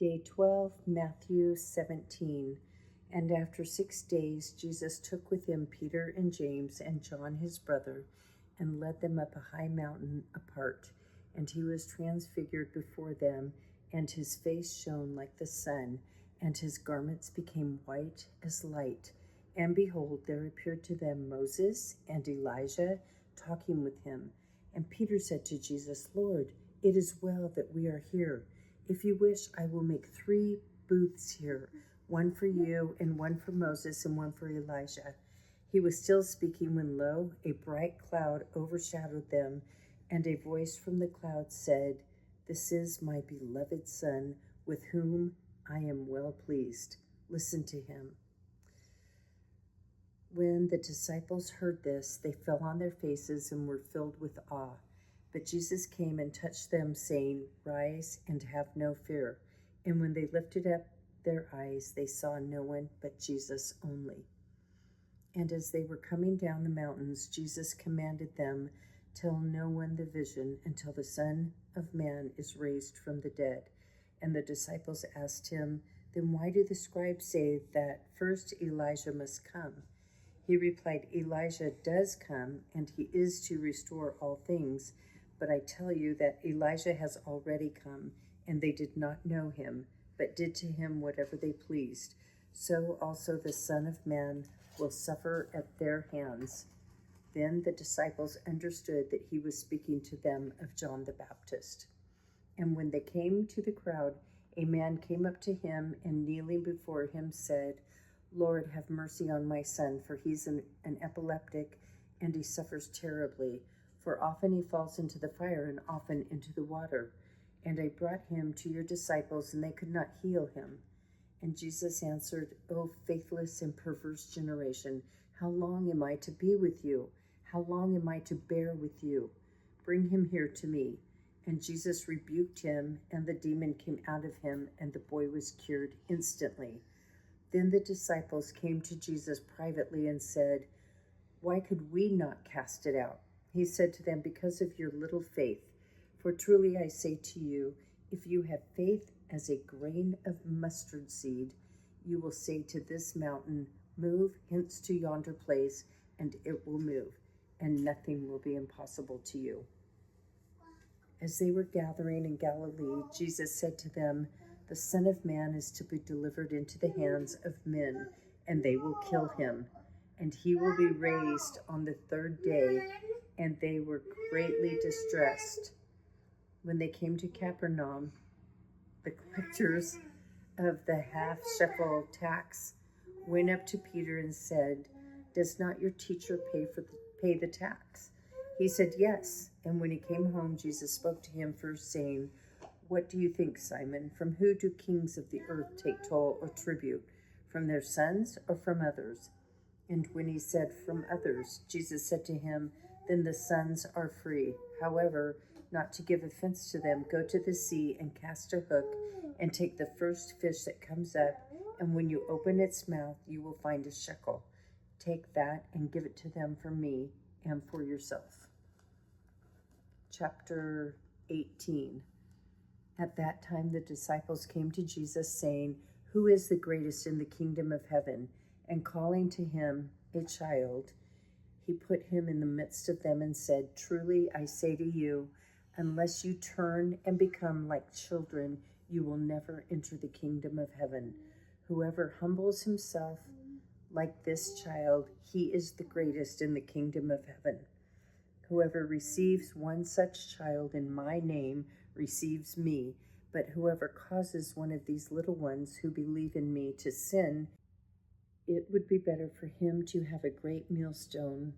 Day 12, Matthew 17. And after 6 days, Jesus took with him Peter and James and John his brother, and led them up a high mountain apart. And he was transfigured before them, and his face shone like the sun, and his garments became white as light. And behold, there appeared to them Moses and Elijah talking with him. And Peter said to Jesus, Lord, it is well that we are here. If you wish, I will make 3 booths here, one for you, and one for Moses, and one for Elijah. He was still speaking when, lo, a bright cloud overshadowed them, and a voice from the cloud said, This is my beloved Son, with whom I am well pleased. Listen to him. When the disciples heard this, they fell on their faces and were filled with awe. But Jesus came and touched them, saying, Rise and have no fear. And when they lifted up their eyes, they saw no one but Jesus only. And as they were coming down the mountains, Jesus commanded them, Tell no one the vision until the Son of Man is raised from the dead. And the disciples asked him, Then why do the scribes say that first Elijah must come? He replied, Elijah does come, and he is to restore all things. But I tell you that Elijah has already come, and they did not know him, but did to him whatever they pleased. So also the Son of Man will suffer at their hands. Then the disciples understood that he was speaking to them of John the Baptist. And when they came to the crowd, a man came up to him and kneeling before him said, Lord, have mercy on my son, for he's an epileptic, and he suffers terribly. For often he falls into the fire and often into the water. And I brought him to your disciples, and they could not heal him. And Jesus answered, O faithless and perverse generation, how long am I to be with you? How long am I to bear with you? Bring him here to me. And Jesus rebuked him, and the demon came out of him, and the boy was cured instantly. Then the disciples came to Jesus privately and said, Why could we not cast it out? He said to them, Because of your little faith. For truly I say to you, if you have faith as a grain of mustard seed, you will say to this mountain, Move hence to yonder place, and it will move, and nothing will be impossible to you. As they were gathering in Galilee, Jesus said to them, The Son of Man is to be delivered into the hands of men, and they will kill him. And he will be raised on the 3rd day. And they were greatly distressed. When they came to Capernaum, the collectors of the half-shekel tax went up to Peter and said, Does not your teacher pay the tax? He said, Yes. And when he came home, Jesus spoke to him first, saying, What do you think, Simon? From who do kings of the earth take toll or tribute? From their sons or from others? And when he said, From others, Jesus said to him, Then the sons are free. However, not to give offense to them, go to the sea and cast a hook and take the first fish that comes up, and when you open its mouth, you will find a shekel. Take that and give it to them for me and for yourself. Chapter 18. At that time the disciples came to Jesus, saying, Who is the greatest in the kingdom of heaven? And calling to him a child, he put him in the midst of them and said, Truly I say to you, unless you turn and become like children, you will never enter the kingdom of heaven. Whoever humbles himself like this child, he is the greatest in the kingdom of heaven. Whoever receives one such child in my name receives me, but whoever causes one of these little ones who believe in me to sin, it would be better for him to have a great millstone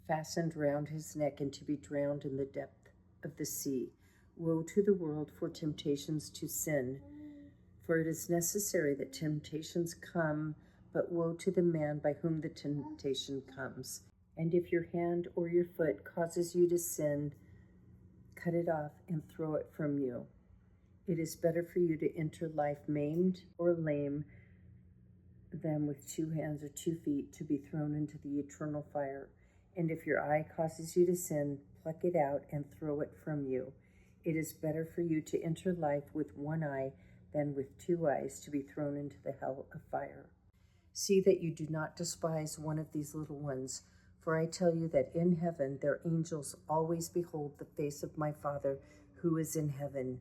fastened round his neck and to be drowned in the depth of the sea. Woe to the world for temptations to sin, for it is necessary that temptations come, but woe to the man by whom the temptation comes. And if your hand or your foot causes you to sin, cut it off and throw it from you. It is better for you to enter life maimed or lame than with 2 hands or 2 feet to be thrown into the eternal fire. And if your eye causes you to sin, pluck it out and throw it from you. It is better for you to enter life with one eye than with 2 eyes to be thrown into the hell of fire. See that you do not despise one of these little ones, for I tell you that in heaven their angels always behold the face of my Father who is in heaven.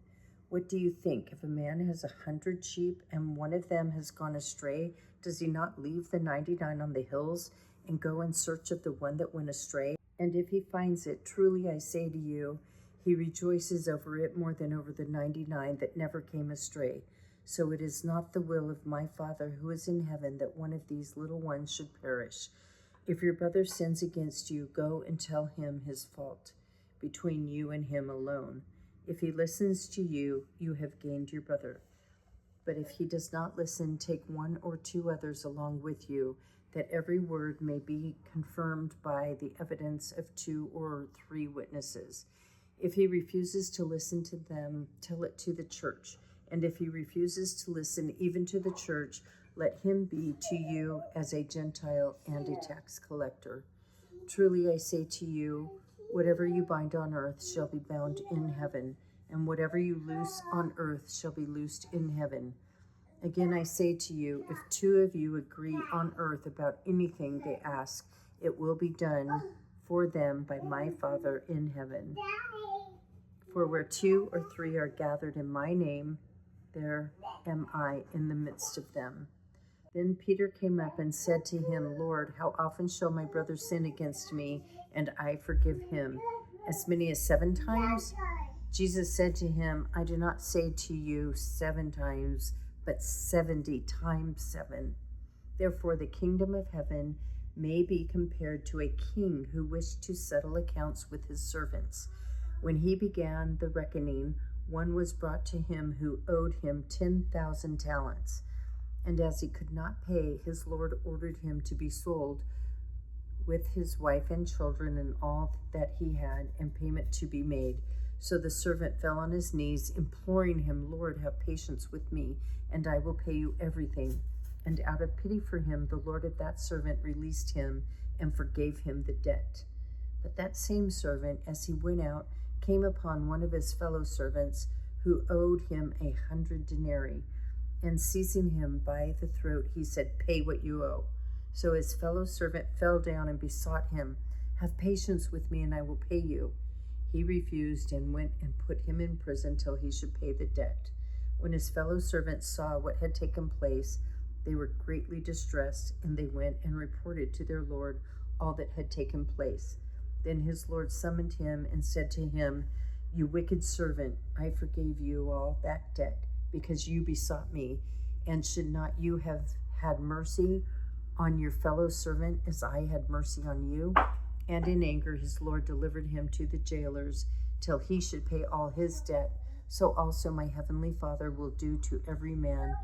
What do you think? If a man has 100 sheep and one of them has gone astray, does he not leave the 99 on the hills and go in search of the one that went astray? And if he finds it, truly I say to you, he rejoices over it more than over the 99 that never came astray. So it is not the will of my Father who is in heaven that one of these little ones should perish. If your brother sins against you, go and tell him his fault, between you and him alone. If he listens to you, you have gained your brother. But if he does not listen, take 1 or 2 others along with you, that every word may be confirmed by the evidence of 2 or 3 witnesses. If he refuses to listen to them, tell it to the church. And if he refuses to listen even to the church, let him be to you as a Gentile and a tax collector. Truly I say to you, whatever you bind on earth shall be bound in heaven, and whatever you loose on earth shall be loosed in heaven. Again I say to you, if 2 of you agree on earth about anything they ask, it will be done for them by my Father in heaven. For where 2 or 3 are gathered in my name, there am I in the midst of them. Then Peter came up and said to him, Lord, how often shall my brother sin against me, and I forgive him? As many as 7 times? Jesus said to him, I do not say to you 7 times, but 70 times 7. Therefore the kingdom of heaven may be compared to a king who wished to settle accounts with his servants. When he began the reckoning, one was brought to him who owed him 10,000 talents. And as he could not pay, his Lord ordered him to be sold with his wife and children and all that he had, and payment to be made. So the servant fell on his knees, imploring him, Lord, have patience with me, and I will pay you everything. And out of pity for him, the Lord of that servant released him and forgave him the debt. But that same servant, as he went out, came upon one of his fellow servants who owed him 100 denarii. And seizing him by the throat, he said, pay what you owe. So his fellow servant fell down and besought him, have patience with me and I will pay you. He refused and went and put him in prison till he should pay the debt. When his fellow servants saw what had taken place, they were greatly distressed, and they went and reported to their Lord all that had taken place. Then his Lord summoned him and said to him, you wicked servant, I forgave you all that debt, because you besought me, and should not you have had mercy on your fellow servant as I had mercy on you? And in anger his Lord delivered him to the jailers till he should pay all his debt. So also my heavenly Father will do to every man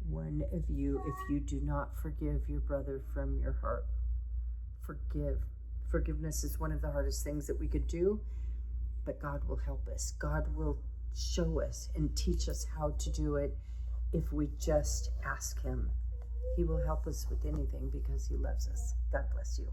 one of you if you do not forgive your brother from your heart. Forgiveness is one of the hardest things that we could do, but God will help us. God will show us and teach us how to do it if we just ask him. He will help us with anything because he loves us. God bless you.